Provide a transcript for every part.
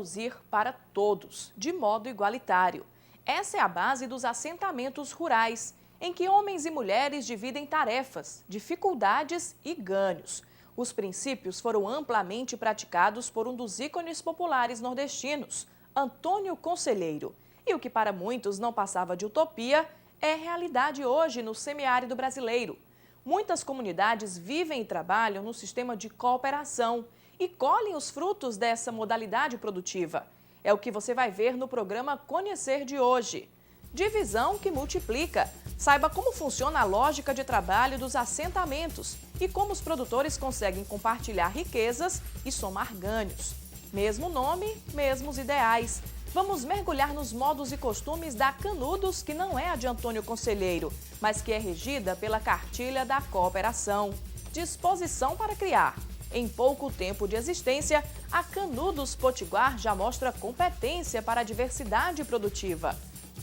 produzir para todos, de modo igualitário. Essa é a base dos assentamentos rurais, em que homens e mulheres dividem tarefas, dificuldades e ganhos. Os princípios foram amplamente praticados por um dos ícones populares nordestinos, Antônio Conselheiro. E o que para muitos não passava de utopia é realidade hoje no semiárido brasileiro. Muitas comunidades vivem e trabalham no sistema de cooperação e colhem os frutos dessa modalidade produtiva. É o que você vai ver no programa Conhecer de hoje. Divisão que multiplica. Saiba como funciona a lógica de trabalho dos assentamentos e como os produtores conseguem compartilhar riquezas e somar ganhos. Mesmo nome, mesmos ideais. Vamos mergulhar nos modos e costumes da Canudos, que não é a de Antônio Conselheiro, mas que é regida pela cartilha da cooperação. Disposição para criar. Em pouco tempo de existência, a Canudos Potiguar já mostra competência para a diversidade produtiva.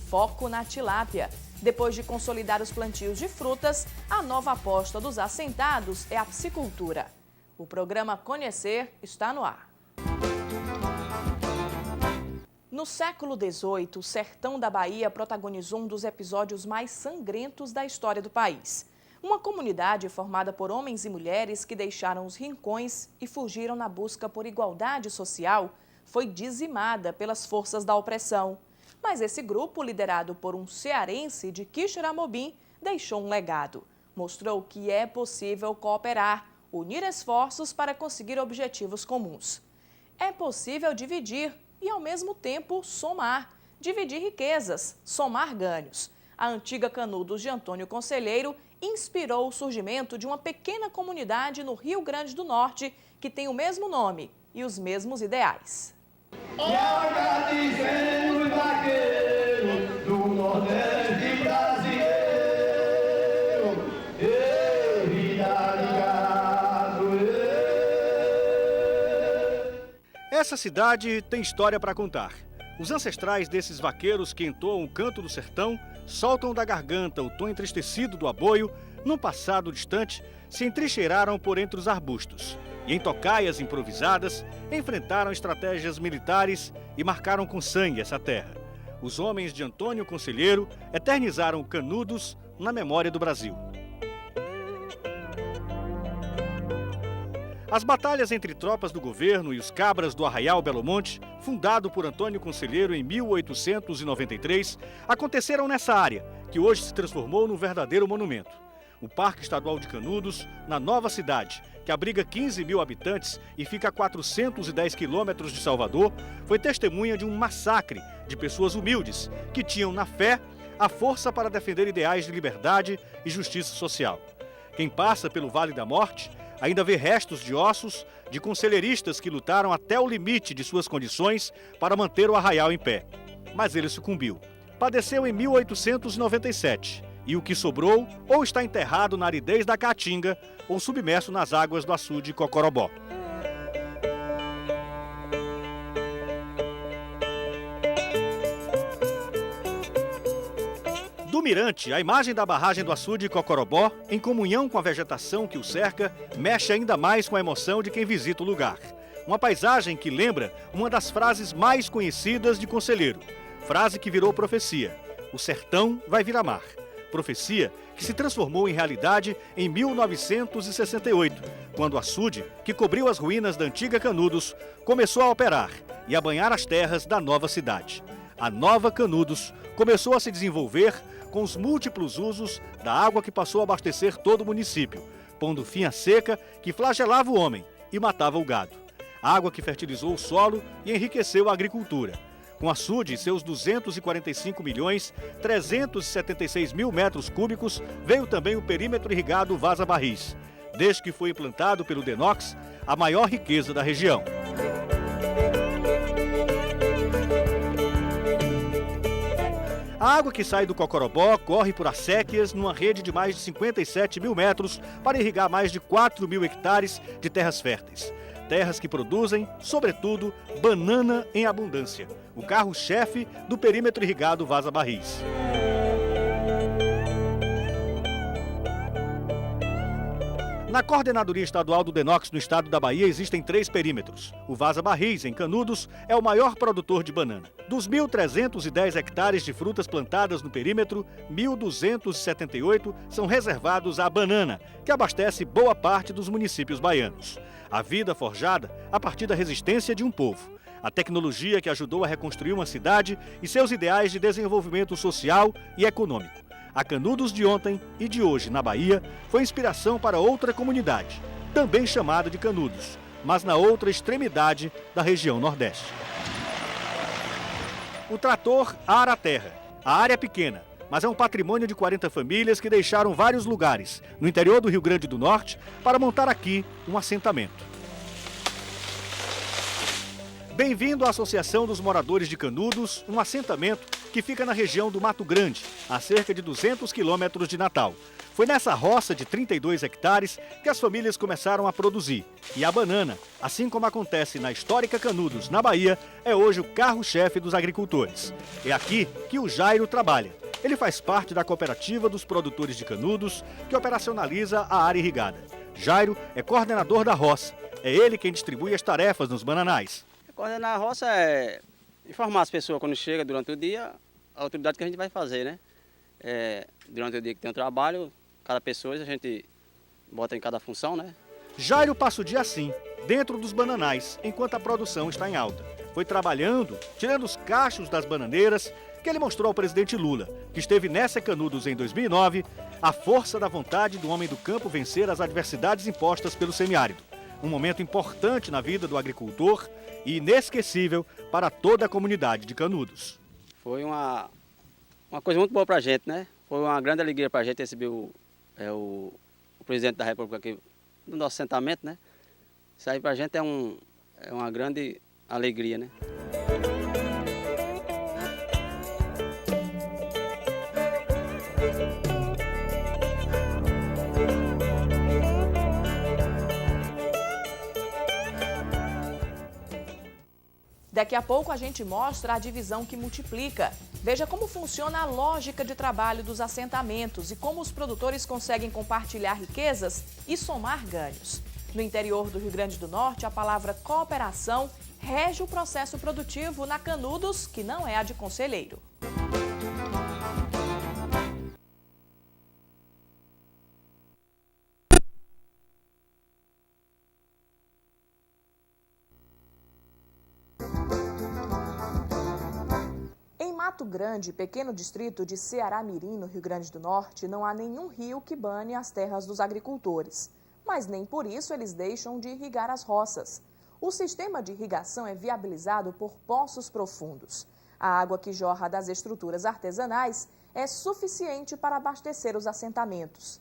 Foco na tilápia. Depois de consolidar os plantios de frutas, a nova aposta dos assentados é a piscicultura. O programa Conhecer está no ar. No século XVIII, o sertão da Bahia protagonizou um dos episódios mais sangrentos da história do país. Uma comunidade formada por homens e mulheres que deixaram os rincões e fugiram na busca por igualdade social foi dizimada pelas forças da opressão. Mas esse grupo, liderado por um cearense de Quixeramobim, deixou um legado. Mostrou que é possível cooperar, unir esforços para conseguir objetivos comuns. É possível dividir e, ao mesmo tempo, somar. Dividir riquezas, somar ganhos. A antiga Canudos de Antônio Conselheiro inspirou o surgimento de uma pequena comunidade no Rio Grande do Norte que tem o mesmo nome e os mesmos ideais. Organizemos vaqueiros do Nordeste brasileiro, Essa cidade tem história para contar. Os ancestrais desses vaqueiros que entoam o canto do sertão soltam da garganta o tom entristecido do aboio, num passado distante, se entrincheiraram por entre os arbustos e, em tocaias improvisadas, enfrentaram estratégias militares e marcaram com sangue essa terra. Os homens de Antônio Conselheiro eternizaram Canudos na memória do Brasil. As batalhas entre tropas do governo e os cabras do Arraial Belo Monte, fundado por Antônio Conselheiro em 1893, aconteceram nessa área, que hoje se transformou num verdadeiro monumento. O Parque Estadual de Canudos, na nova cidade, que abriga 15 mil habitantes e fica a 410 quilômetros de Salvador, foi testemunha de um massacre de pessoas humildes que tinham na fé a força para defender ideais de liberdade e justiça social. Quem passa pelo Vale da Morte ainda vê restos de ossos de conselheiristas que lutaram até o limite de suas condições para manter o arraial em pé. Mas ele sucumbiu. Padeceu em 1897 e o que sobrou ou está enterrado na aridez da Caatinga ou submerso nas águas do açude Cocorobó. Do mirante, a imagem da barragem do açude Cocorobó, em comunhão com a vegetação que o cerca, mexe ainda mais com a emoção de quem visita o lugar. Uma paisagem que lembra uma das frases mais conhecidas de Conselheiro, frase que virou profecia: o sertão vai virar mar. Profecia que se transformou em realidade em 1968, quando o açude, que cobriu as ruínas da antiga Canudos, começou a operar e a banhar as terras da nova cidade. A nova Canudos começou a se desenvolver com os múltiplos usos da água que passou a abastecer todo o município, pondo fim à seca que flagelava o homem e matava o gado. Água que fertilizou o solo e enriqueceu a agricultura. Com açude e seus 244.376 mil metros cúbicos, veio também o perímetro irrigado Vaza Barris, desde que foi implantado pelo DENOX, a maior riqueza da região. A água que sai do Cocorobó corre por acequias numa rede de mais de 57 mil metros para irrigar mais de 4 mil hectares de terras férteis. Terras que produzem, sobretudo, banana em abundância, o carro-chefe do perímetro irrigado Vaza Barris. Na Coordenadoria Estadual do DENOX no estado da Bahia existem 3 perímetros. O Vaza Barris, em Canudos, é o maior produtor de banana. Dos 1.310 hectares de frutas plantadas no perímetro, 1.278 são reservados à banana, que abastece boa parte dos municípios baianos. A vida forjada a partir da resistência de um povo. A tecnologia que ajudou a reconstruir uma cidade e seus ideais de desenvolvimento social e econômico. A Canudos de ontem e de hoje, na Bahia, foi inspiração para outra comunidade, também chamada de Canudos, mas na outra extremidade da região Nordeste. O trator ara a terra. A área é pequena, mas é um patrimônio de 40 famílias que deixaram vários lugares, no interior do Rio Grande do Norte, para montar aqui um assentamento. Bem-vindo à Associação dos Moradores de Canudos, um assentamento que fica na região do Mato Grande, a cerca de 200 quilômetros de Natal. Foi nessa roça de 32 hectares que as famílias começaram a produzir. E a banana, assim como acontece na histórica Canudos, na Bahia, é hoje o carro-chefe dos agricultores. É aqui que o Jairo trabalha. Ele faz parte da cooperativa dos produtores de Canudos, que operacionaliza a área irrigada. Jairo é coordenador da roça. É ele quem distribui as tarefas nos bananais. Coordenar a roça é informar as pessoas quando chega durante o dia, a autoridade que a gente vai fazer, né? Durante o dia que tem o trabalho, cada pessoa a gente bota em cada função, né? Jairo passa o dia assim, dentro dos bananais, enquanto a produção está em alta. Foi trabalhando, tirando os cachos das bananeiras, que ele mostrou ao presidente Lula, que esteve nessa Canudos em 2009, a força da vontade do homem do campo vencer as adversidades impostas pelo semiárido. Um momento importante na vida do agricultor e inesquecível para toda a comunidade de Canudos. Foi uma coisa muito boa para a gente, né? Foi uma grande alegria para a gente receber o presidente da República aqui no nosso assentamento, né? Isso aí para a gente é uma grande alegria, né? Daqui a pouco a gente mostra a divisão que multiplica. Veja como funciona a lógica de trabalho dos assentamentos e como os produtores conseguem compartilhar riquezas e somar ganhos. No interior do Rio Grande do Norte, a palavra cooperação rege o processo produtivo na Canudos, que não é a de Conselheiro. Mato Grande, pequeno distrito de Ceará-Mirim, no Rio Grande do Norte, não há nenhum rio que bane as terras dos agricultores. Mas nem por isso eles deixam de irrigar as roças. O sistema de irrigação é viabilizado por poços profundos. A água que jorra das estruturas artesanais é suficiente para abastecer os assentamentos.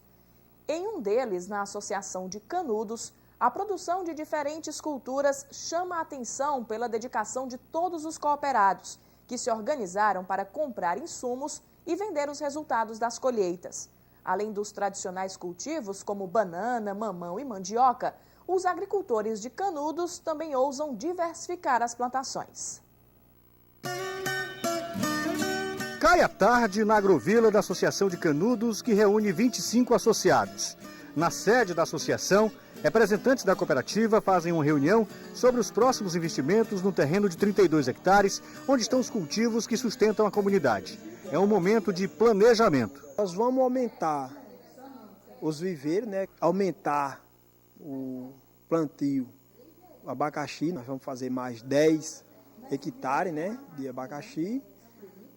Em um deles, na Associação de Canudos, a produção de diferentes culturas chama a atenção pela dedicação de todos os cooperados, que se organizaram para comprar insumos e vender os resultados das colheitas. Além dos tradicionais cultivos como banana, mamão e mandioca, os agricultores de Canudos também ousam diversificar as plantações. Cai à tarde na agrovila da Associação de Canudos, que reúne 25 associados. Na sede da associação, representantes da cooperativa fazem uma reunião sobre os próximos investimentos no terreno de 32 hectares, onde estão os cultivos que sustentam a comunidade. É um momento de planejamento. Nós vamos aumentar os viveiros, né? Aumentar o plantio do abacaxi. Nós vamos fazer mais 10 hectares, né, de abacaxi.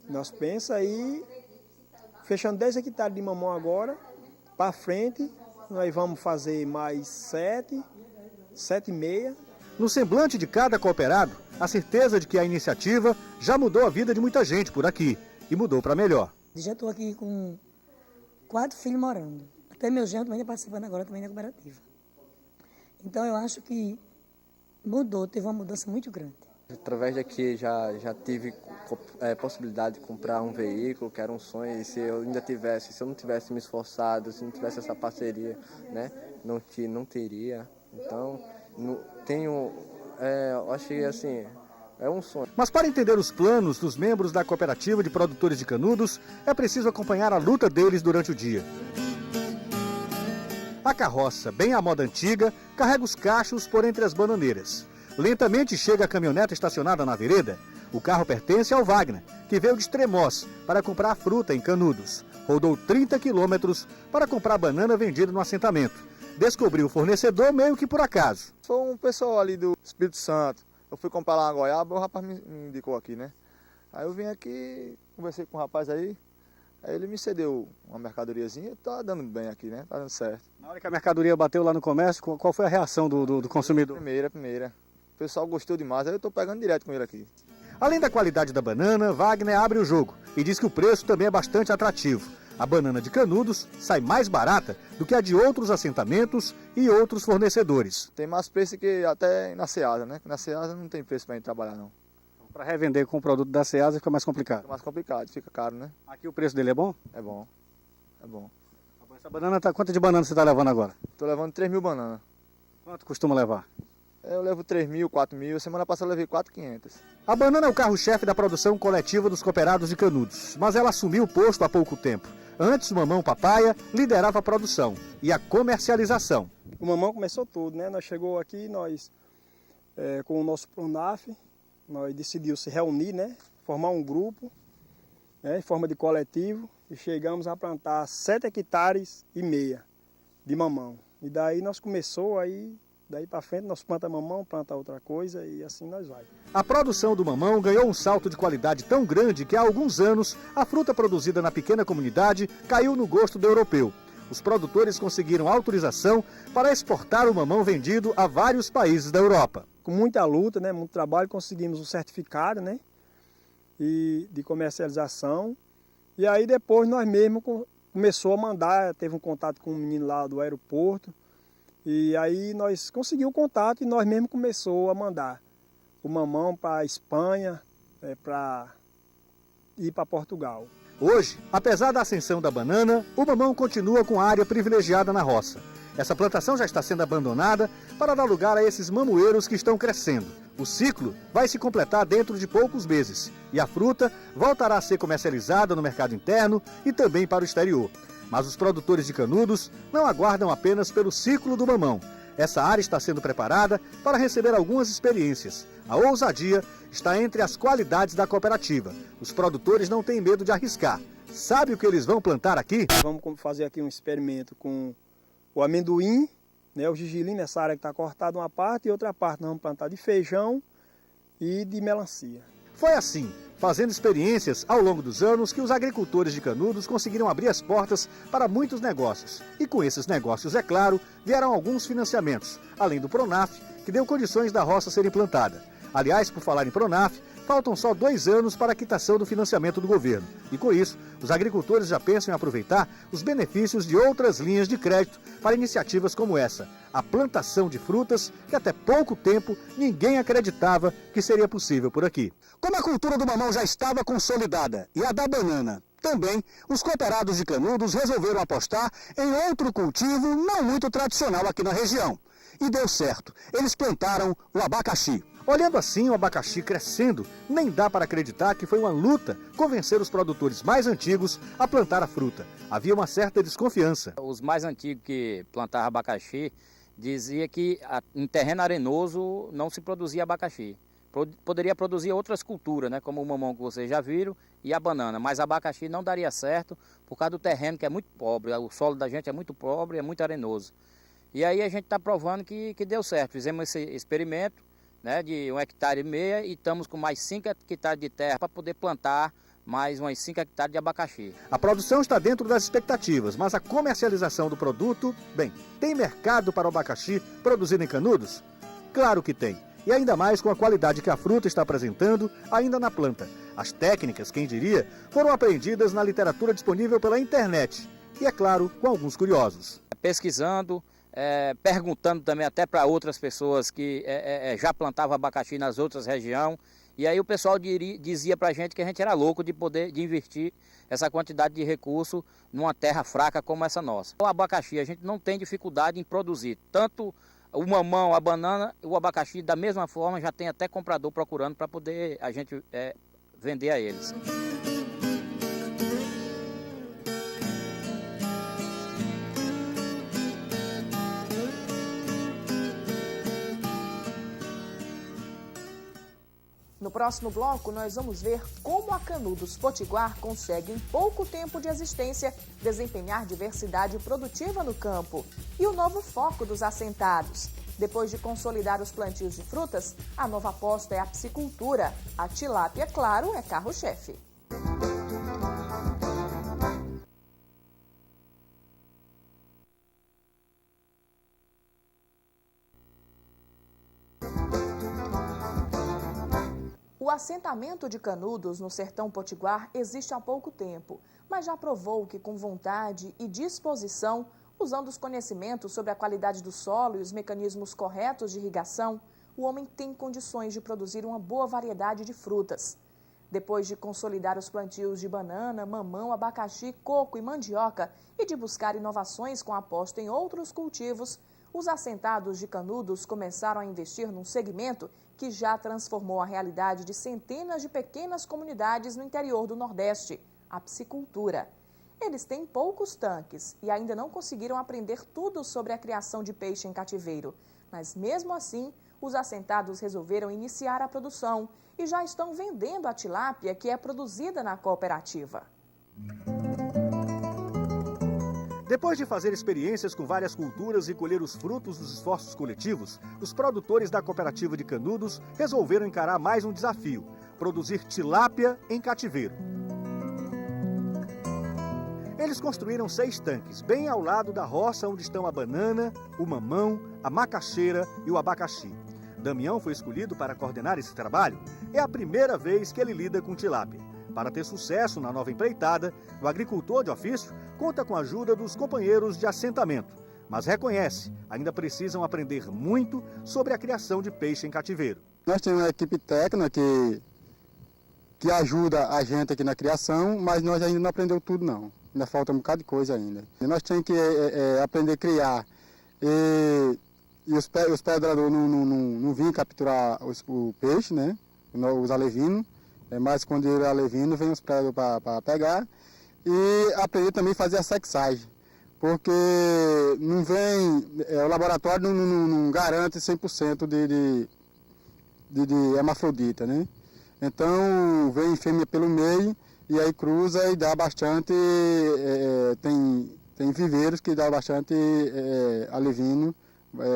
Nós pensamos aí, fechando 10 hectares de mamão agora, para frente, nós vamos fazer mais 7,5. No semblante de cada cooperado, a certeza de que a iniciativa já mudou a vida de muita gente por aqui e mudou para melhor. Já estou aqui com 4 filhos morando. Até meu genro também está participando agora também da cooperativa. Então eu acho que mudou, teve uma mudança muito grande. Através daqui já tive possibilidade de comprar um veículo, que era um sonho, e se eu não tivesse me esforçado, se não tivesse essa parceria, né, não teria. Então, eu achei assim, é um sonho. Mas para entender os planos dos membros da cooperativa de produtores de Canudos, é preciso acompanhar a luta deles durante o dia. A carroça, bem à moda antiga, carrega os cachos por entre as bananeiras. Lentamente chega a caminhoneta estacionada na vereda. O carro pertence ao Wagner, que veio de Extremoz para comprar fruta em Canudos. Rodou 30 quilômetros para comprar banana vendida no assentamento. Descobriu o fornecedor meio que por acaso. Sou um pessoal ali do Espírito Santo. Eu fui comprar lá uma goiaba, o rapaz me indicou aqui, né? Aí eu vim aqui, conversei com o rapaz aí ele me cedeu uma mercadoriazinha e tá dando bem aqui, né? Tá dando certo. Na hora que a mercadoria bateu lá no comércio, qual foi a reação do consumidor? Primeira. O pessoal gostou demais, aí eu tô pegando direto com ele aqui. Além da qualidade da banana, Wagner abre o jogo e diz que o preço também é bastante atrativo. A banana de Canudos sai mais barata do que a de outros assentamentos e outros fornecedores. Tem mais preço que até na Ceasa, né? Na Ceasa não tem preço pra gente trabalhar, não. Para revender com o produto da Ceasa fica mais complicado. Fica mais complicado, fica caro, né? Aqui o preço dele é bom? É bom. É bom. Essa banana tá... Quanto de banana você está levando agora? Tô levando 3.000 bananas. Quanto costuma levar? Eu levo 3.000, 4.000. Semana passada eu levei 4.500. A banana é o carro-chefe da produção coletiva dos cooperados de Canudos, mas ela assumiu o posto há pouco tempo. Antes, o Mamão Papaya liderava a produção e a comercialização. O Mamão começou tudo, né? Nós chegou aqui, com o nosso Pronaf, nós decidimos se reunir, né? Formar um grupo, né? Em forma de coletivo, e chegamos a plantar 7,5 hectares de mamão. E daí nós começou aí, daí para frente nós planta mamão, planta outra coisa e assim nós vai. A produção do mamão ganhou um salto de qualidade tão grande que há alguns anos a fruta produzida na pequena comunidade caiu no gosto do europeu. Os produtores conseguiram autorização para exportar o mamão vendido a vários países da Europa. Com muita luta, né, muito trabalho, conseguimos o certificado, né, de comercialização. E aí depois nós mesmos começou a mandar, teve um contato com um menino lá do aeroporto. E aí nós conseguimos o contato e nós mesmos começou a mandar o mamão para a Espanha, para ir para Portugal. Hoje, apesar da ascensão da banana, o mamão continua com área privilegiada na roça. Essa plantação já está sendo abandonada para dar lugar a esses mamoeiros que estão crescendo. O ciclo vai se completar dentro de poucos meses e a fruta voltará a ser comercializada no mercado interno e também para o exterior. Mas os produtores de Canudos não aguardam apenas pelo ciclo do mamão. Essa área está sendo preparada para receber algumas experiências. A ousadia está entre as qualidades da cooperativa. Os produtores não têm medo de arriscar. Sabe o que eles vão plantar aqui? Vamos fazer aqui um experimento com o amendoim, né, o gergelim, nessa área que está cortada uma parte, e outra parte nós vamos plantar de feijão e de melancia. Foi assim, fazendo experiências ao longo dos anos, que os agricultores de Canudos conseguiram abrir as portas para muitos negócios. E com esses negócios, é claro, vieram alguns financiamentos, além do Pronaf, que deu condições da roça ser implantada. Aliás, por falar em Pronaf, faltam só 2 anos para a quitação do financiamento do governo. E com isso, os agricultores já pensam em aproveitar os benefícios de outras linhas de crédito para iniciativas como essa. A plantação de frutas que até pouco tempo ninguém acreditava que seria possível por aqui. Como a cultura do mamão já estava consolidada e a da banana também, os cooperados de Canudos resolveram apostar em outro cultivo não muito tradicional aqui na região. E deu certo, eles plantaram o abacaxi. Olhando assim o abacaxi crescendo, nem dá para acreditar que foi uma luta convencer os produtores mais antigos a plantar a fruta. Havia uma certa desconfiança. Os mais antigos que plantavam abacaxi diziam que em terreno arenoso não se produzia abacaxi. Poderia produzir outras culturas, né, como o mamão que vocês já viram e a banana, mas abacaxi não daria certo por causa do terreno que é muito pobre, o solo da gente é muito pobre, é muito arenoso. E aí a gente está provando que deu certo, fizemos esse experimento, né, de 1,5 hectare e estamos com mais 5 hectares de terra para poder plantar mais uns 5 hectares de abacaxi. A produção está dentro das expectativas, mas a comercialização do produto, bem, tem mercado para o abacaxi produzido em Canudos? Claro que tem, e ainda mais com a qualidade que a fruta está apresentando ainda na planta. As técnicas, quem diria, foram aprendidas na literatura disponível pela internet e, é claro, com alguns curiosos. Pesquisando, perguntando também até para outras pessoas que já plantavam abacaxi nas outras regiões. E aí o pessoal dizia para a gente que a gente era louco de investir essa quantidade de recurso numa terra fraca como essa nossa. O abacaxi a gente não tem dificuldade em produzir. Tanto o mamão, a banana, o abacaxi da mesma forma já tem até comprador procurando para poder a gente vender a eles. No próximo bloco, nós vamos ver como a Canudos Potiguar consegue, em pouco tempo de existência, desempenhar diversidade produtiva no campo. E o novo foco dos assentados. Depois de consolidar os plantios de frutas, a nova aposta é a piscicultura. A tilápia, claro, é carro-chefe. O assentamento de Canudos, no sertão potiguar, existe há pouco tempo, mas já provou que, com vontade e disposição, usando os conhecimentos sobre a qualidade do solo e os mecanismos corretos de irrigação, o homem tem condições de produzir uma boa variedade de frutas. Depois de consolidar os plantios de banana, mamão, abacaxi, coco e mandioca e de buscar inovações com aposta em outros cultivos, os assentados de Canudos começaram a investir num segmento que já transformou a realidade de centenas de pequenas comunidades no interior do Nordeste, a piscicultura. Eles têm poucos tanques e ainda não conseguiram aprender tudo sobre a criação de peixe em cativeiro. Mas mesmo assim, os assentados resolveram iniciar a produção e já estão vendendo a tilápia que é produzida na cooperativa. Depois de fazer experiências com várias culturas e colher os frutos dos esforços coletivos, os produtores da cooperativa de Canudos resolveram encarar mais um desafio: produzir tilápia em cativeiro. Eles construíram 6 tanques, bem ao lado da roça onde estão a banana, o mamão, a macaxeira e o abacaxi. Damião foi escolhido para coordenar esse trabalho. É a primeira vez que ele lida com tilápia. Para ter sucesso na nova empreitada, o agricultor de ofício conta com a ajuda dos companheiros de assentamento, mas reconhece, ainda precisam aprender muito sobre a criação de peixe em cativeiro. Nós temos uma equipe técnica que ajuda a gente aqui na criação, mas nós ainda não aprendemos tudo não. Ainda falta um bocado de coisa ainda. E nós temos que aprender a criar e os predadores não vinham capturar o peixe, né? Os alevinos. Mas quando ele é alevino, vem os predadores para pegar. E aprender também a fazer a sexagem. Porque não vem, o laboratório não garante 100% de hermafrodita, né? Então vem fêmea pelo meio e aí cruza e dá bastante, tem viveiros que dá bastante alevino,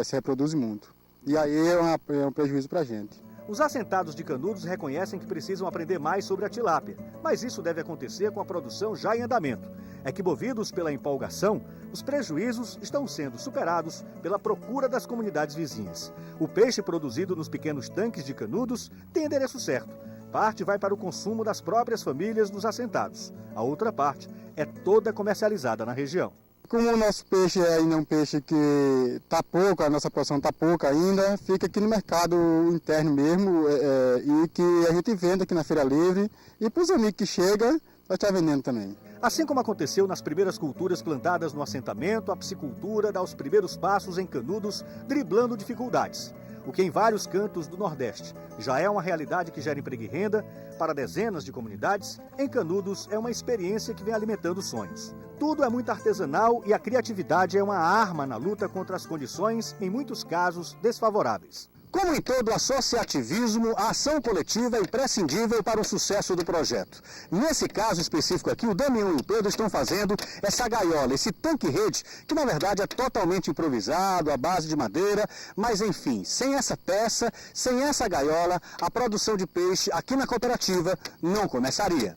se reproduz muito. E aí é um prejuízo para a gente. Os assentados de Canudos reconhecem que precisam aprender mais sobre a tilápia, mas isso deve acontecer com a produção já em andamento. É que, movidos pela empolgação, os prejuízos estão sendo superados pela procura das comunidades vizinhas. O peixe produzido nos pequenos tanques de Canudos tem endereço certo. Parte vai para o consumo das próprias famílias dos assentados. A outra parte é toda comercializada na região. Como o nosso peixe ainda é um peixe que está pouco, a nossa produção está pouca ainda, fica aqui no mercado interno mesmo e que a gente vende aqui na Feira Livre e para os amigos que chegam, nós estamos vendendo também. Assim como aconteceu nas primeiras culturas plantadas no assentamento, a piscicultura dá os primeiros passos em Canudos, driblando dificuldades. O que em vários cantos do Nordeste já é uma realidade que gera emprego e renda para dezenas de comunidades, em Canudos é uma experiência que vem alimentando sonhos. Tudo é muito artesanal e a criatividade é uma arma na luta contra as condições, em muitos casos, desfavoráveis. Como em todo associativismo, a ação coletiva é imprescindível para o sucesso do projeto. Nesse caso específico aqui, o Damião e o Pedro estão fazendo essa gaiola, esse tanque-rede, que na verdade é totalmente improvisado, à base de madeira, mas enfim, sem essa peça, sem essa gaiola, a produção de peixe aqui na cooperativa não começaria.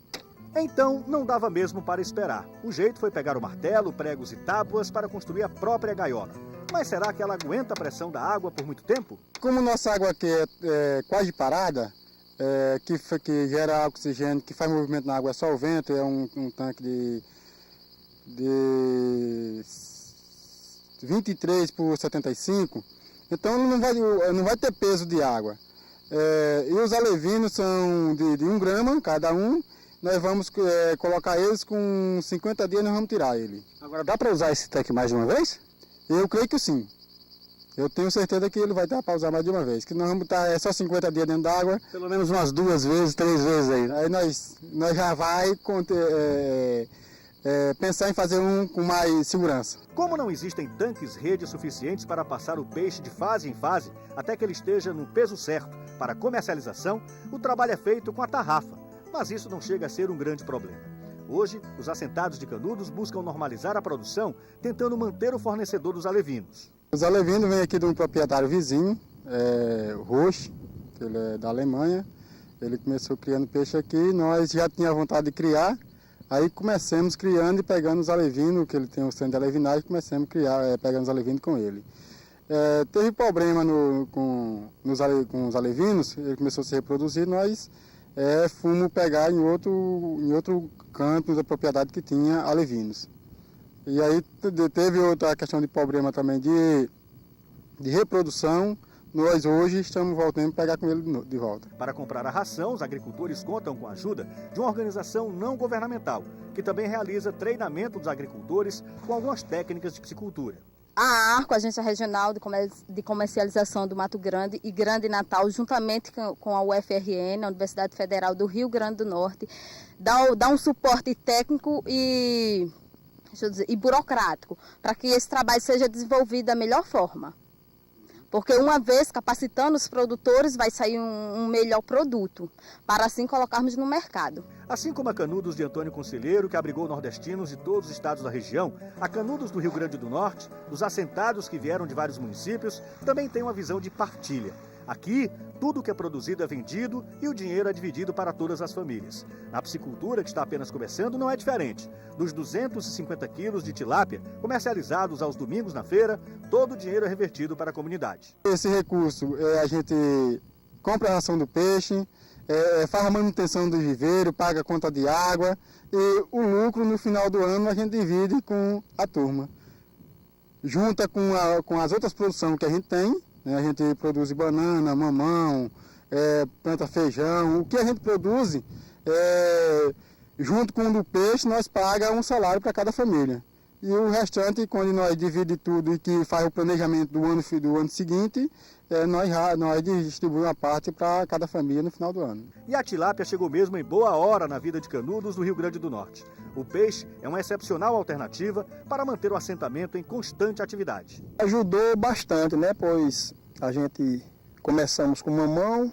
Então, não dava mesmo para esperar. O jeito foi pegar o martelo, pregos e tábuas para construir a própria gaiola. Mas será que ela aguenta a pressão da água por muito tempo? Como nossa água aqui é quase parada, que gera oxigênio, que faz movimento na água, é só o vento, é um tanque de 23 por 75, então não vai ter peso de água. E os alevinos são de 1 grama cada um. Nós vamos colocar eles com 50 dias, nós vamos tirar ele. Agora, dá para usar esse tanque mais de uma vez? Eu creio que sim. Eu tenho certeza que ele vai dar para usar mais de uma vez. Que nós vamos estar só 50 dias dentro d'água. Pelo menos umas 2 vezes, 3 vezes aí. Aí nós já vai pensar em fazer um com mais segurança. Como não existem tanques-rede suficientes para passar o peixe de fase em fase até que ele esteja no peso certo, Para comercialização, o trabalho é feito com a tarrafa, mas isso não chega a ser um grande problema. Hoje, os assentados de Canudos buscam normalizar a produção, tentando manter o fornecedor dos alevinos. Os alevinos vêm aqui de um proprietário vizinho, Roche, que ele é da Alemanha. Ele começou criando peixe aqui, nós já tínhamos vontade de criar, aí começamos criando e pegando os alevinos, que ele tem o centro de alevinagem, começamos a criar, pegando os alevinos com ele. Teve problema com os alevinos, ele começou a se reproduzir, nós fomos pegar em outro canto da propriedade que tinha alevinos. E aí teve outra questão de problema também de reprodução. Nós hoje estamos voltando a pegar com ele de volta. Para comprar a ração, os agricultores contam com a ajuda de uma organização não governamental, que também realiza treinamento dos agricultores com algumas técnicas de piscicultura. A ARCO, Agência Regional de Comercialização do Mato Grande e Grande Natal, juntamente com a UFRN, a Universidade Federal do Rio Grande do Norte, dá um suporte técnico e burocrático para que esse trabalho seja desenvolvido da melhor forma. Porque uma vez capacitando os produtores, vai sair um melhor produto, para assim colocarmos no mercado. Assim como a Canudos de Antônio Conselheiro, que abrigou nordestinos de todos os estados da região, a Canudos do Rio Grande do Norte, dos assentados que vieram de vários municípios, também tem uma visão de partilha. Aqui, tudo que é produzido é vendido e o dinheiro é dividido para todas as famílias. Na piscicultura, que está apenas começando, não é diferente. Dos 250 quilos de tilápia comercializados aos domingos na feira, todo o dinheiro é revertido para a comunidade. Esse recurso, a gente compra a ração do peixe, faz a manutenção do viveiro, paga a conta de água e o lucro no final do ano a gente divide com a turma. Junta com as outras produções que a gente tem. A gente produz banana, mamão, planta feijão. O que a gente produz, junto com o do peixe, nós pagamos um salário para cada família. E o restante, quando nós dividimos tudo e que faz o planejamento do ano seguinte, nós distribuímos uma parte para cada família no final do ano. E a tilápia chegou mesmo em boa hora na vida de Canudos, do Rio Grande do Norte. O peixe é uma excepcional alternativa para manter o assentamento em constante atividade. Ajudou bastante, né? Pois a gente começamos com mamão,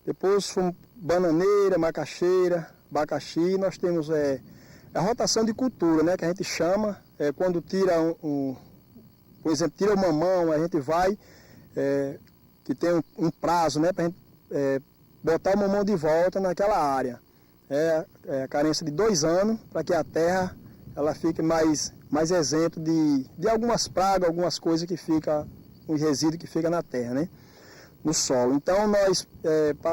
depois fomos bananeira, macaxeira, abacaxi. Nós temos a rotação de cultura, né? Que a gente chama, quando tira por exemplo, tira o mamão, a gente vai, que tem um prazo, né? Para a gente botar o mamão de volta naquela área. A carência de 2 anos para que a terra ela fique mais isento de algumas pragas, algumas coisas que ficam, um resíduo que fica na terra, né? No solo. Então nós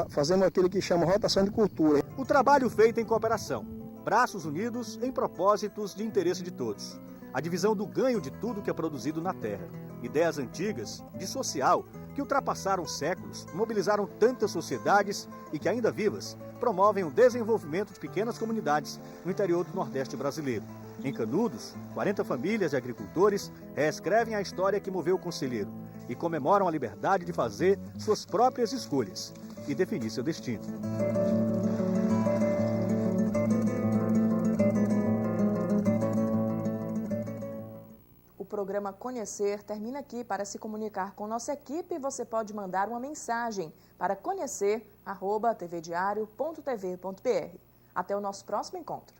fazemos aquilo que chama rotação de cultura. O trabalho feito em cooperação, braços unidos em propósitos de interesse de todos. A divisão do ganho de tudo que é produzido na terra. Ideias antigas, de social, que ultrapassaram séculos, mobilizaram tantas sociedades e que, ainda vivas, promovem o desenvolvimento de pequenas comunidades no interior do Nordeste brasileiro. Em Canudos, 40 famílias de agricultores reescrevem a história que moveu o conselheiro e comemoram a liberdade de fazer suas próprias escolhas e definir seu destino. O programa Conhecer termina aqui. Para se comunicar com nossa equipe, você pode mandar uma mensagem para conhecer@tvdiario.tv.br. Até o nosso próximo encontro.